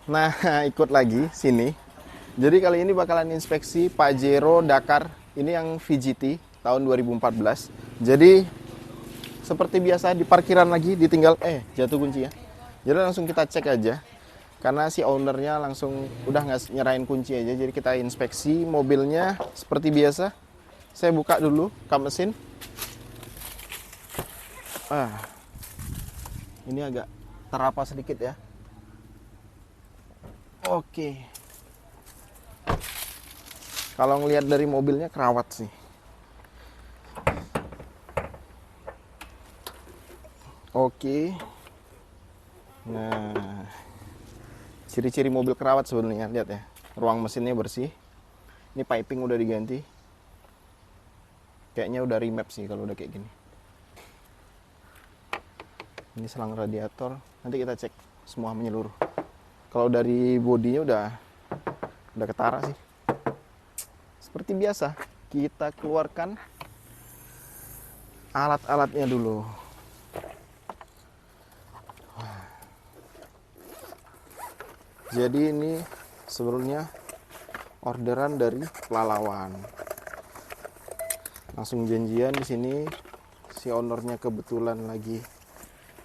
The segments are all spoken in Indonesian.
Nah, ikut lagi sini. Jadi kali ini bakalan inspeksi Pajero Dakar. Ini yang VGT tahun 2014. Jadi seperti biasa di parkiran lagi ditinggal jatuh kunci ya. Jadi langsung kita cek aja. Karena si ownernya langsung udah nggak nyerahin kunci aja. Jadi kita inspeksi mobilnya seperti biasa. Saya buka dulu kap mesin. Ini agak terapa sedikit ya. Oke. Kalau ngelihat dari mobilnya kerawat sih. Oke. Nah, ciri-ciri mobil kerawat sebenarnya, lihat ya. Ruang mesinnya bersih. Ini piping udah diganti. Kayaknya udah remap sih kalau udah kayak gini. Ini selang radiator. Nanti kita cek semua menyeluruh. Kalau dari bodinya udah ketara sih. Seperti biasa, kita keluarkan alat-alatnya dulu. Jadi ini sebenarnya orderan dari Pelalawan. Langsung janjian di sini. Si ownernya kebetulan lagi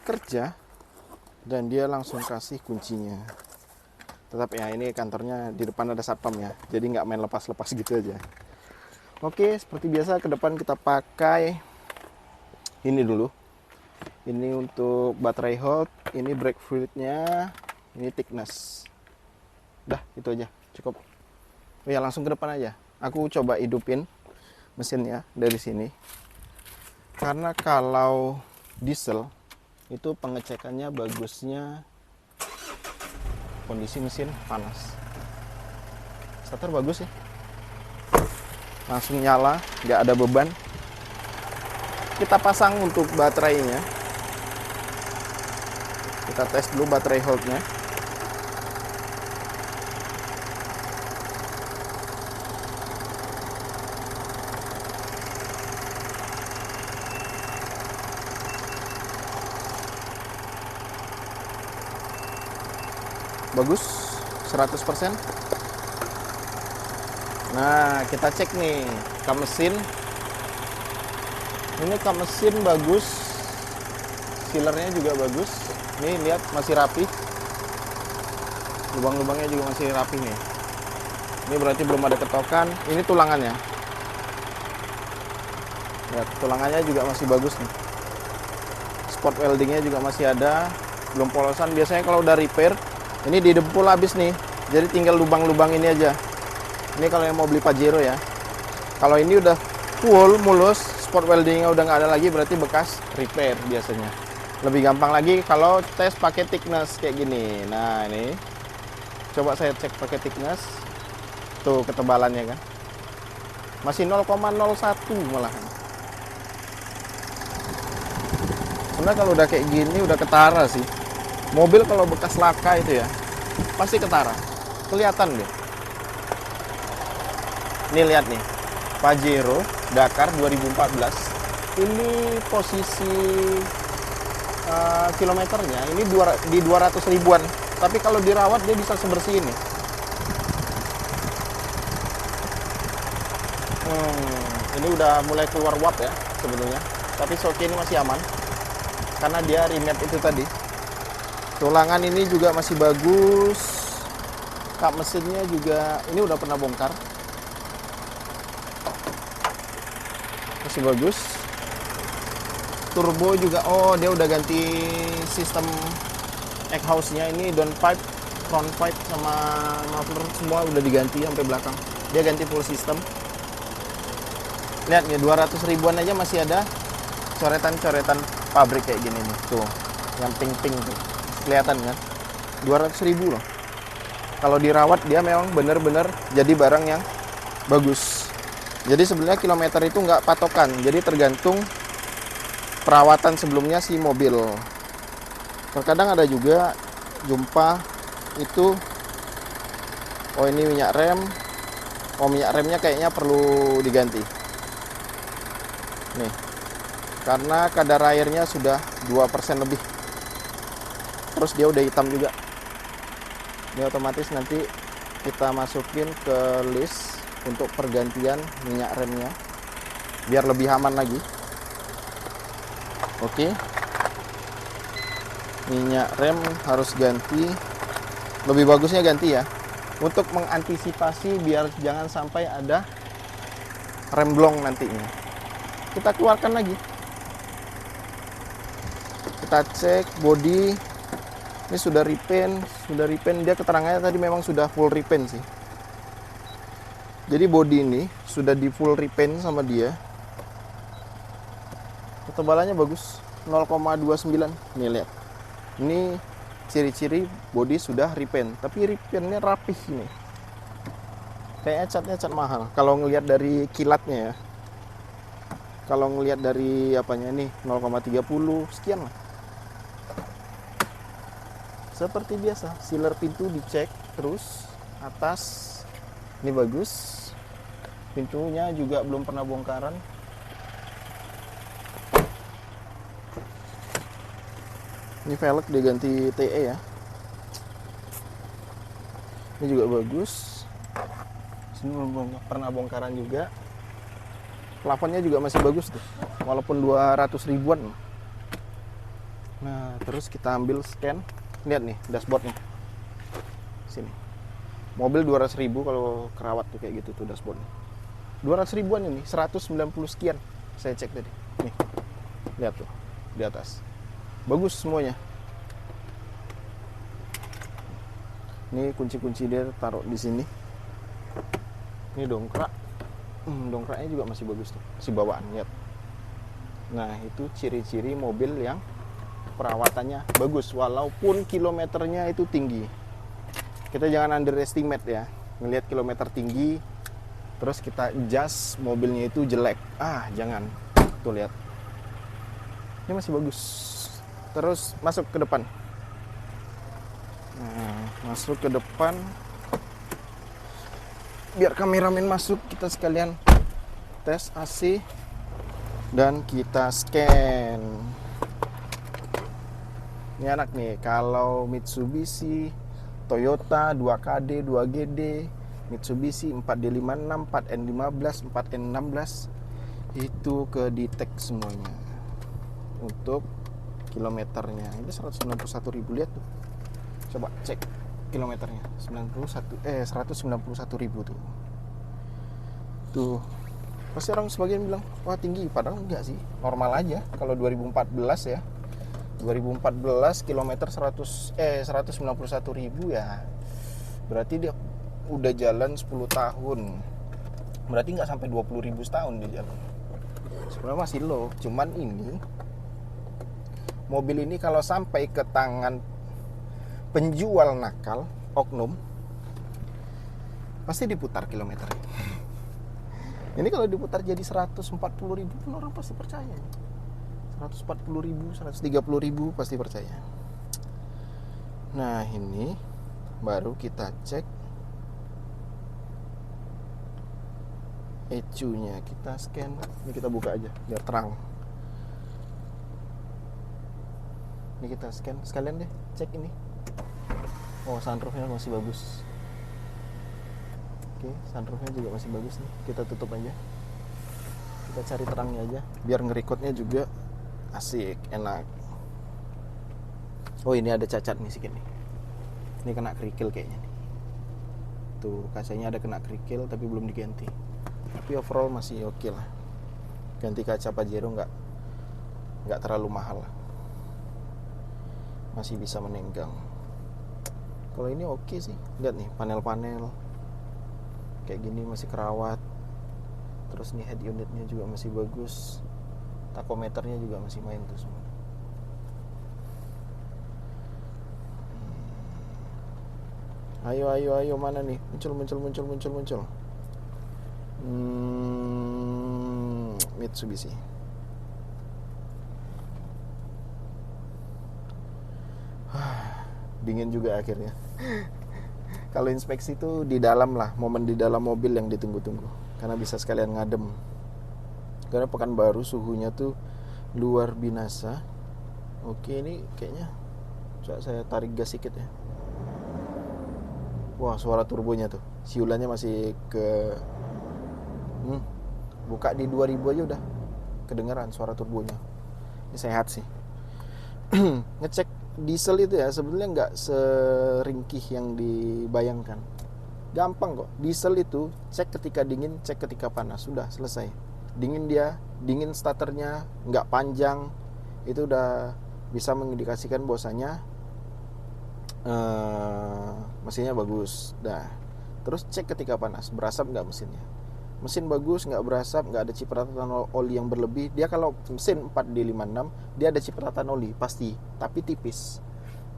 kerja dan dia langsung kasih kuncinya. Tetap ya, ini kantornya di depan ada satpam ya, jadi nggak main lepas-lepas gitu aja. Oke, seperti biasa ke depan kita pakai ini dulu. Ini untuk baterai hold, ini brake fluidnya, ini thickness. Dah, itu aja, cukup. Oh ya, langsung ke depan aja. Aku coba hidupin mesinnya dari sini. Karena kalau diesel itu pengecekannya bagusnya kondisi mesin panas. Starter bagus ya. Langsung nyala, nggak ada beban. Kita pasang untuk baterainya. Kita tes dulu baterai holdnya. Bagus, 100%. Nah, kita cek nih kap mesin. Ini kap mesin bagus, sealernya juga bagus. Nih lihat masih rapi, lubang-lubangnya juga masih rapi nih. Ini berarti belum ada ketokan. Ini tulangannya, lihat tulangannya juga masih bagus nih. Spot weldingnya juga masih ada, belum polosan. Biasanya kalau udah repair ini didempul habis nih, jadi tinggal lubang-lubang ini aja. Ini kalau yang mau beli Pajero ya. Kalau ini udah full mulus, spot weldingnya udah nggak ada lagi, berarti bekas repair biasanya. Lebih gampang lagi kalau tes pakai thickness kayak gini. Nah ini, coba saya cek pakai thickness. Tuh ketebalannya kan, masih 0,01 malahan. Sebenarnya kalau udah kayak gini udah ketara sih. Mobil kalau bekas laka itu ya pasti ketara, kelihatan deh. Nih lihat nih, Pajero Dakar 2014. Ini posisi kilometernya ini di 200 ribuan. Tapi kalau dirawat dia bisa sebersih ini. Ini udah mulai keluar uap ya sebetulnya. Tapi oke, ini masih aman karena dia remap itu tadi. Tulangan ini juga masih bagus. Kap mesinnya juga ini udah pernah bongkar. Masih bagus. Turbo juga, oh dia udah ganti sistem exhaust-nya. Ini downpipe, front pipe sama muffler semua udah diganti sampai belakang. Dia ganti full system. Lihat nih, 200 ribuan aja masih ada coretan-coretan pabrik kayak gini nih. Tuh, yang pink-pink tuh. Kelihatan kan, 200 ribu loh. Kalau dirawat dia memang bener-bener jadi barang yang bagus. Jadi sebenarnya kilometer itu nggak patokan, jadi tergantung perawatan sebelumnya si mobil. Terkadang ada juga jumpa itu, oh ini minyak rem, oh minyak remnya kayaknya perlu diganti nih, karena kadar airnya sudah 2% lebih. Terus dia udah hitam juga. Ini otomatis nanti kita masukin ke list untuk pergantian minyak remnya biar lebih aman lagi. Oke, minyak rem harus ganti, lebih bagusnya ganti ya, untuk mengantisipasi biar jangan sampai ada remblong nantinya. Kita keluarkan lagi, kita cek body. Ini sudah repaint, dia keterangannya tadi memang sudah full repaint sih. Jadi body ini sudah di full repaint sama dia. Ketebalannya bagus, 0,29. Nih lihat. Ini ciri-ciri body sudah repaint, tapi repaintnya rapih ini. Kayaknya catnya cat mahal. Kalau ngelihat dari kilatnya ya. Kalau ngelihat dari apanya nih 0,30 sekian lah. Seperti biasa, sealer pintu dicek terus. Atas ini bagus, pintunya juga belum pernah bongkaran. Ini velg diganti TE ya. Ini juga bagus. Sini belum pernah bongkaran juga. Plafonnya juga masih bagus tuh, walaupun 200 ribuan. Nah, terus kita ambil scan. Lihat nih dashboardnya. Sini. Mobil 200 ribu kalau kerawat tuh kayak gitu tuh dashboardnya. 200 ribuan ini, 190 sekian. Saya cek tadi. Nih. Lihat tuh di atas. Bagus semuanya. Ini kunci-kunci dia taruh di sini. Ini dongkrak. Dongkraknya juga masih bagus tuh. Masih bawaan, lihat. Nah, itu ciri-ciri mobil yang perawatannya bagus walaupun kilometernya itu tinggi. Kita jangan underestimate ya, ngelihat kilometer tinggi terus kita adjust mobilnya itu jelek. Jangan. Tuh lihat. Ini masih bagus. Terus masuk ke depan. Nah, masuk ke depan. Biar kameramen masuk, kita sekalian tes AC dan kita scan. Ini enak nih, kalau Mitsubishi, Toyota 2KD, 2GD, Mitsubishi 4D56, 4N15, 4N16 itu ke detect semuanya untuk kilometernya. Ini 191.000, lihat tuh. Coba cek kilometernya. 191.000 tuh. Tuh. Pasti orang sebagian bilang, "Wah, tinggi." Padahal enggak sih, normal aja kalau 2014 ya. 2014 kilometer 191.000 ya, berarti dia udah jalan 10 tahun, berarti nggak sampai 20.000 setahun dia jalan. Sebenarnya masih low, cuman ini mobil ini kalau sampai ke tangan penjual nakal, oknum, pasti diputar kilometernya. Ini kalau diputar jadi 140.000 pun orang pasti percaya. 140.000, 130.000 pasti percaya. Nah, ini baru kita cek ECU-nya, kita scan. Ini kita buka aja biar terang. Ini kita scan sekalian deh, cek ini. Oh, sunroofnya masih bagus. Oke, sunroofnya juga masih bagus nih. Kita tutup aja. Kita cari terangnya aja biar ngerekodnya juga asik, enak. Oh, ini ada cacat nih sedikit nih. Ini kena kerikil kayaknya nih. Tuh, kacanya ada kena kerikil tapi belum diganti. Tapi overall masih oke lah. Ganti kaca Pajero nggak terlalu mahal lah. Masih bisa menenggang. Kalau ini oke sih. Lihat nih, panel-panel kayak gini masih kerawat. Terus nih head unitnya juga masih bagus. Takometernya juga masih main tuh semua. Ayo mana nih? Muncul. Mitsubishi. Dingin juga akhirnya. Kalau inspeksi tuh di dalam lah, momen di dalam mobil yang ditunggu-tunggu, karena bisa sekalian ngadem. Karena Pekanbaru suhunya tuh luar binasa. Oke, ini kayaknya coba saya tarik gas sedikit ya. Wah, suara turbonya tuh. Siulannya masih ke buka di 2000 aja udah kedengeran suara turbonya. Ini sehat sih. Ngecek diesel itu ya sebenarnya nggak seringkih yang dibayangkan. Gampang kok. Diesel itu cek ketika dingin, cek ketika panas, sudah selesai. Dingin starternya nggak panjang, itu udah bisa mengindikasikan bahwasanya mesinnya bagus. Dah. Terus cek ketika panas, berasap nggak mesinnya. Mesin bagus, nggak berasap, nggak ada cipratan oli yang berlebih. Dia kalau mesin 4D56, dia ada cipratan oli pasti, tapi tipis.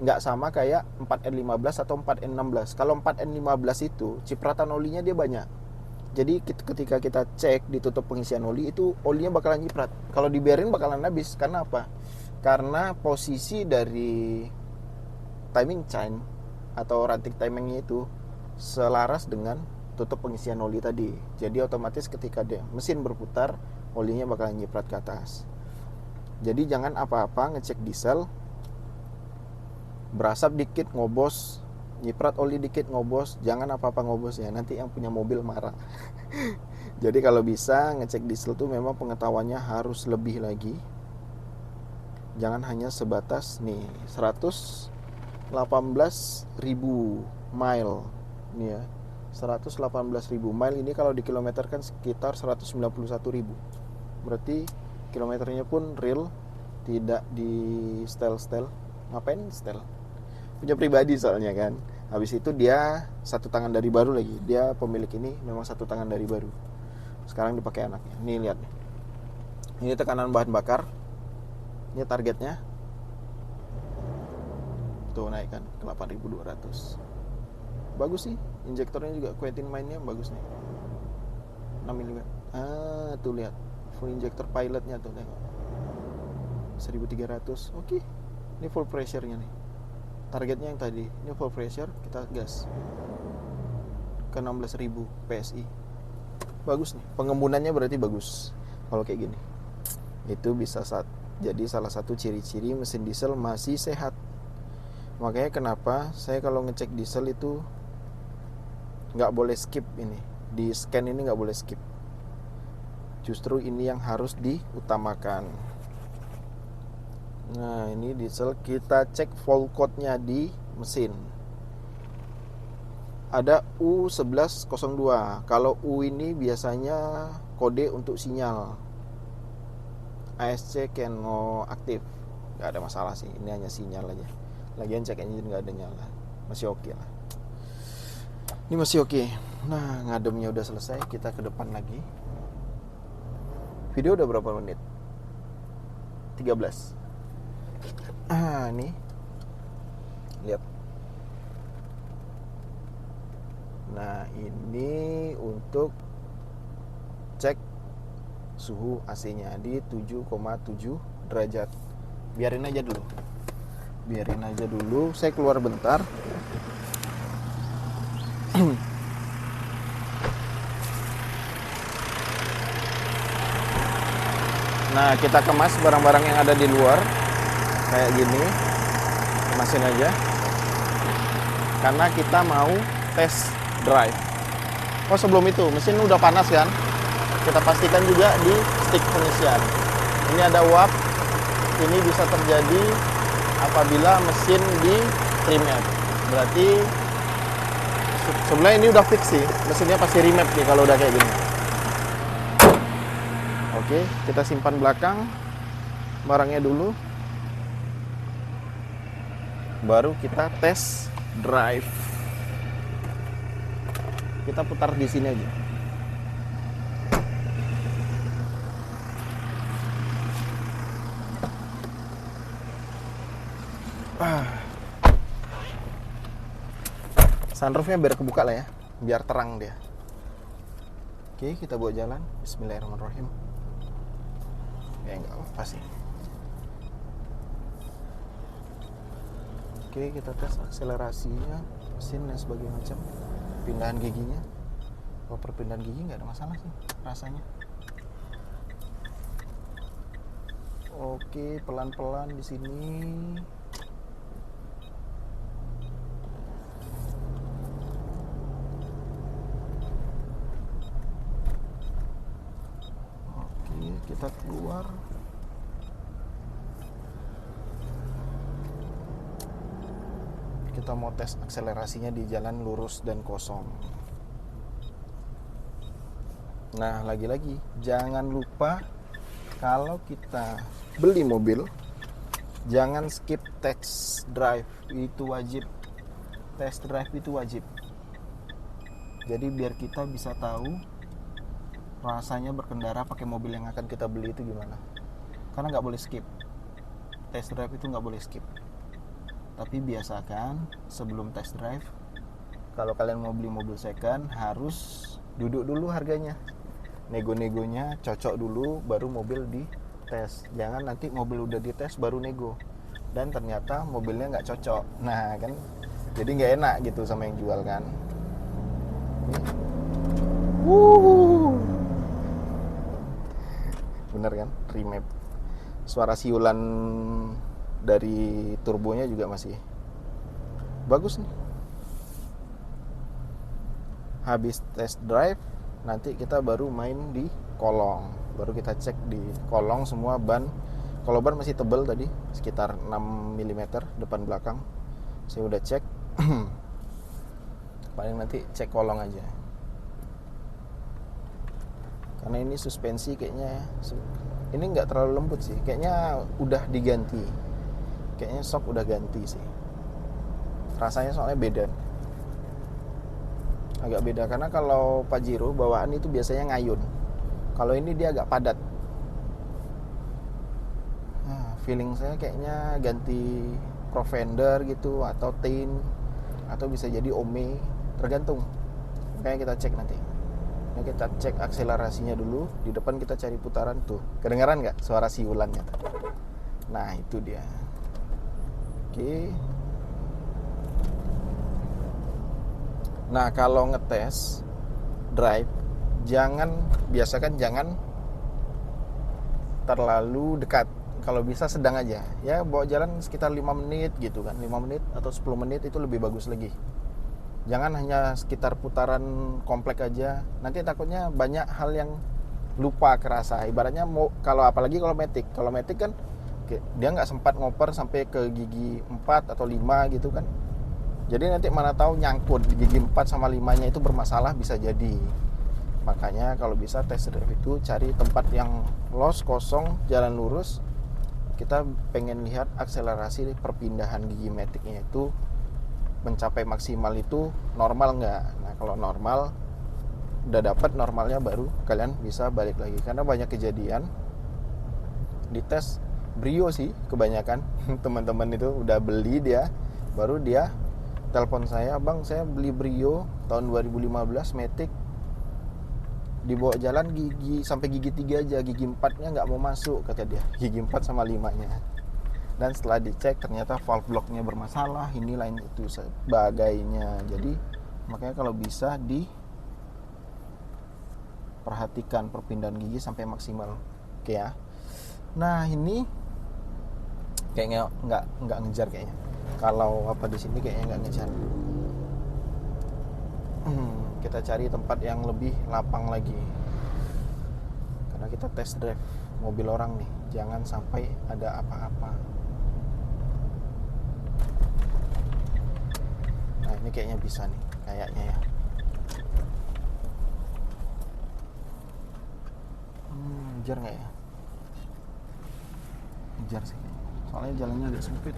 Nggak sama kayak 4N15 atau 4N16. Kalau 4N15 itu cipratan olinya dia banyak. Jadi ketika kita cek di tutup pengisian oli, itu olinya bakalan nyiprat. Kalau dibiarin bakalan habis. Karena apa? Karena posisi dari timing chain atau ranting timingnya itu selaras dengan tutup pengisian oli tadi. Jadi otomatis ketika mesin berputar, olinya bakalan nyiprat ke atas. Jadi jangan apa-apa ngecek diesel, berasap dikit ngobos, nyiprat oli dikit ngobos, jangan apa-apa ngobos ya, nanti yang punya mobil marah. Jadi kalau bisa ngecek diesel tuh memang pengetahuannya harus lebih lagi. Jangan hanya sebatas nih 118.000 mile nih ya. 118.000 mile ini kalau dikilometerkan sekitar 191.000. Berarti kilometernya pun real, tidak di setel-setel. Ngapain setel? Punya pribadi soalnya kan. Habis itu dia satu tangan dari baru lagi. Dia pemilik ini memang satu tangan dari baru. Sekarang dipakai anaknya. Nih lihat nih. Ini tekanan bahan bakar. Ini targetnya. Tuh naik kan ke 8.200. Bagus sih. Injektornya juga Quentin Mine-nya bagus nih. 6 mm. Tuh lihat. Full injector pilotnya tuh tengok. 1.300. Oke. Ini full pressure-nya nih. Targetnya yang tadi. Ini full pressure, kita gas. Ke 16.000 PSI. Bagus nih. Pengembunan-nya berarti bagus. Kalau kayak gini. Itu bisa jadi salah satu ciri-ciri mesin diesel masih sehat. Makanya kenapa saya kalau ngecek diesel itu nggak boleh skip ini. Di scan ini nggak boleh skip. Justru ini yang harus diutamakan. Nah ini diesel, kita cek full code-nya di mesin. Ada U1102. Kalau U ini biasanya kode untuk sinyal. ASC Keno aktif. Gak ada masalah sih, ini hanya sinyal aja. Lagian cek engine gak ada nyala. Masih oke lah. Ini masih oke. Nah ngademnya udah selesai, kita ke depan lagi. Video udah berapa menit? 13. Nih lihat. Nah ini untuk cek suhu AC-nya di 7,7 derajat. Biarin aja dulu. Saya keluar bentar. Nah kita kemas barang-barang yang ada di luar kayak gini, kemasin aja karena kita mau tes drive. Oh sebelum itu mesin udah panas kan, kita pastikan juga di stick pengisian. Ini ada uap. Ini bisa terjadi apabila mesin di remap. Berarti sebenarnya ini udah fix sih, mesinnya pasti remap nih kalau udah kayak gini. Oke, kita simpan belakang barangnya dulu. Baru kita tes drive. Kita putar di sini aja. Sunroofnya biar kebuka lah ya, biar terang dia. Oke, kita bawa jalan. Bismillahirrahmanirrahim. Ya enggak apa sih. Oke, kita tes akselerasinya, mesin dan sebagainya macam. Pindahan giginya. Kalau perpindahan gigi nggak ada masalah sih rasanya. Oke, pelan-pelan di sini. kita keluar. Kita mau tes akselerasinya di jalan lurus dan kosong. Nah, lagi-lagi jangan lupa kalau kita beli mobil, jangan skip test drive, itu wajib. Test drive itu wajib. Jadi biar kita bisa tahu rasanya berkendara pakai mobil yang akan kita beli itu gimana. Karena nggak boleh skip. Test drive itu nggak boleh skip. Tapi biasakan sebelum test drive, kalau kalian mau beli mobil second harus duduk dulu harganya, nego-negonya cocok dulu, baru mobil dites. Jangan nanti mobil udah dites baru nego dan ternyata mobilnya nggak cocok. Nah kan, jadi nggak enak gitu sama yang jual kan. Bener kan, remap. Suara siulan dari turbonya juga masih bagus nih. Habis test drive, nanti kita baru main di kolong. Baru kita cek di kolong semua ban. Kalau ban masih tebal tadi, sekitar 6 mm depan belakang. Saya udah cek. Paling nanti cek kolong aja. Karena ini suspensi kayaknya ini nggak terlalu lembut sih. Kayaknya udah diganti. Kayaknya shock udah ganti sih. Rasanya soalnya beda. Agak beda karena kalau Pajero bawaan itu biasanya ngayun. Kalau ini dia agak padat. Nah, feeling saya kayaknya ganti Profender gitu atau Tain atau bisa jadi Ome, tergantung. Makanya kita cek nanti. Nah, kita cek akselerasinya dulu. Di depan kita cari putaran tuh. Kedengaran nggak suara siulannya? Nah itu dia. Oke. Nah kalau ngetes drive, biasakan jangan terlalu dekat. Kalau bisa sedang aja. Ya bawa jalan sekitar 5 menit gitu kan. 5 menit atau 10 menit itu lebih bagus lagi. Jangan hanya sekitar putaran komplek aja. Nanti takutnya banyak hal yang lupa kerasa. Ibaratnya apalagi kalau Matic. Kalau Matic kan dia nggak sempat ngoper sampai ke gigi 4 atau 5 gitu kan. Jadi nanti mana tahu nyangkut di gigi 4 sama 5-nya itu bermasalah, bisa jadi. Makanya kalau bisa test drive itu cari tempat yang los, kosong, jalan lurus. Kita pengen lihat akselerasi perpindahan gigi Matic-nya itu mencapai maksimal itu normal nggak. Nah kalau normal, udah dapat normalnya, baru kalian bisa balik lagi. Karena banyak kejadian di tes Brio sih kebanyakan teman-teman itu udah beli dia, baru dia telepon saya, "Bang, saya beli Brio tahun 2015 Matic, dibawa jalan sampai gigi 3 aja, gigi 4-nya nggak mau masuk," kata dia. Gigi 4 sama 5-nya. Dan setelah dicek ternyata valve blocknya bermasalah, ini lain itu sebagainya. Jadi makanya kalau bisa diperhatikan perpindahan gigi sampai maksimal. Oke ya. Nah ini kayaknya nggak ngejar kayaknya. Kalau di sini kayaknya nggak ngejar. Kita cari tempat yang lebih lapang lagi. Karena kita test drive mobil orang nih, jangan sampai ada apa-apa. Nah ini kayaknya bisa nih, kayaknya ya. Ngejar nggak ya? Ngejar sih. Soalnya jalannya agak sempit.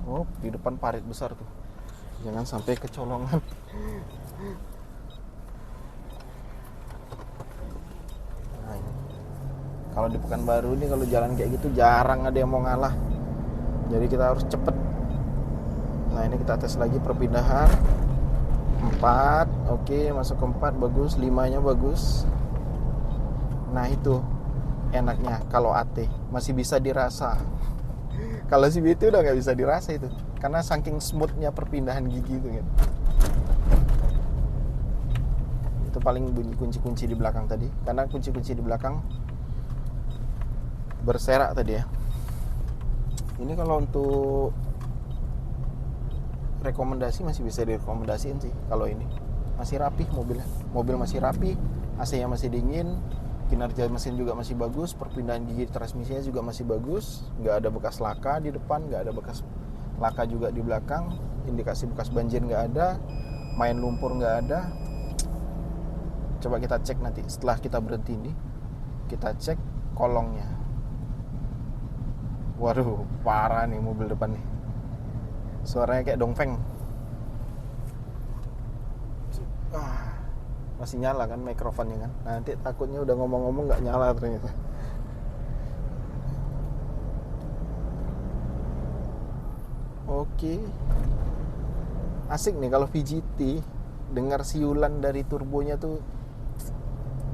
Oh, di depan parit besar tuh. Jangan sampai kecolongan. Nah, ini. Kalau di Pekanbaru ini kalau jalan kayak gitu jarang ada yang mau ngalah. Jadi kita harus cepet. Nah, ini kita tes lagi perpindahan. 4, oke, masuk ke 4 bagus, 5-nya bagus. Nah, itu enaknya kalau AT masih bisa dirasa. Kalau CVT udah nggak bisa dirasa itu, karena saking smoothnya perpindahan gigi itu kan. Itu paling bunyi kunci-kunci di belakang tadi, karena kunci-kunci di belakang berserak tadi ya. Ini kalau untuk rekomendasi masih bisa direkomendasiin sih. Kalau ini masih rapih mobilnya, mobil masih rapi, AC-nya masih dingin, kinerja mesin juga masih bagus, perpindahan gigi transmisinya juga masih bagus, nggak ada bekas laka di depan, nggak ada bekas laka juga di belakang, indikasi bekas banjir nggak ada, main lumpur nggak ada. Coba kita cek nanti setelah kita berhenti ini, kita cek kolongnya. Waduh, parah nih mobil depan nih, suaranya kayak dongfeng. Masih nyala kan mikrofonnya kan, nanti takutnya udah ngomong-ngomong nggak nyala ternyata. Oke, asik nih kalau VGT, dengar siulan dari turbonya tuh,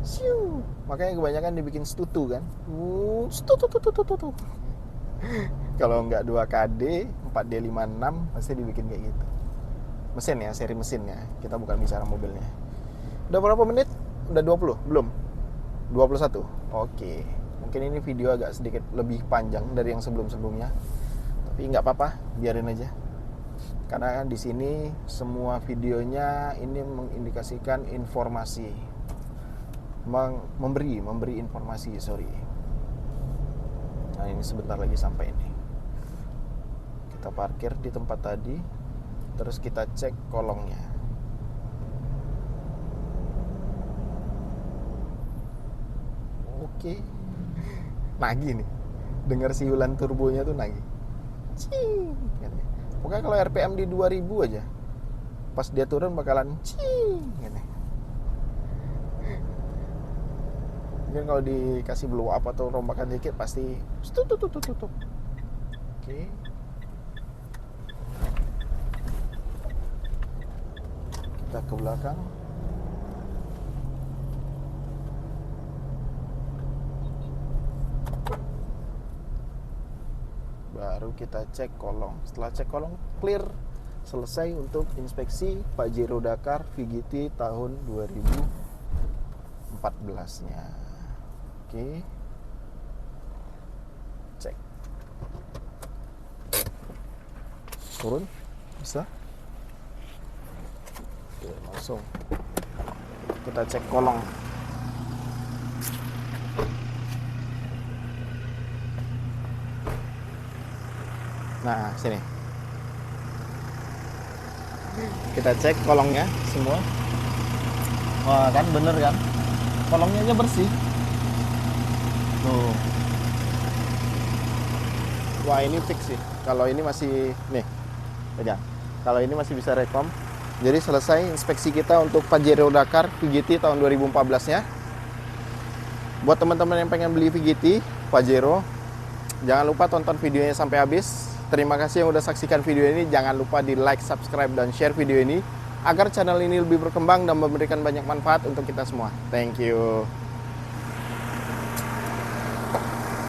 siu. Makanya kebanyakan dibikin stutu kan, stutu. Kalau nggak 2KD 4D56 pasti dibikin kayak gitu. Mesin ya, seri mesinnya, kita bukan bicara mobilnya. Udah berapa menit? Udah 20? Belum? 21? Oke. Mungkin ini video agak sedikit lebih panjang dari yang sebelum-sebelumnya. Tapi nggak apa-apa, biarin aja. Karena di sini semua videonya ini mengindikasikan informasi. Memberi informasi, sorry. Nah, ini sebentar lagi sampai ini. Kita parkir di tempat tadi, terus kita cek kolongnya. Oke, nagih nih, dengar siulan turbonya tuh nagih. Cing, pokoknya kalau RPM di 2000 aja, pas dia turun bakalan cing, gitu. Mungkin kalau dikasih blow up atau rombakan dikit pasti tutup. Oke, kita ke belakang. Baru kita cek kolong. Setelah cek kolong clear, selesai untuk inspeksi Pajero Dakar VGT tahun 2014-nya. Oke. Cek. Turun? Bisa? Oke, langsung kita cek kolong. Nah, sini. Kita cek kolongnya semua. Wah, kan bener kan? Kolongnya aja bersih. Tuh. Wah, ini fix sih. Kalau ini masih nih. Pegang. Kalau ini masih bisa rekom. Jadi selesai inspeksi kita untuk Pajero Dakar VGT tahun 2014-nya. Buat teman-teman yang pengen beli VGT Pajero, jangan lupa tonton videonya sampai habis. Terima kasih yang udah saksikan video ini. Jangan lupa di like, subscribe, dan share video ini agar channel ini lebih berkembang dan memberikan banyak manfaat untuk kita semua. Thank you.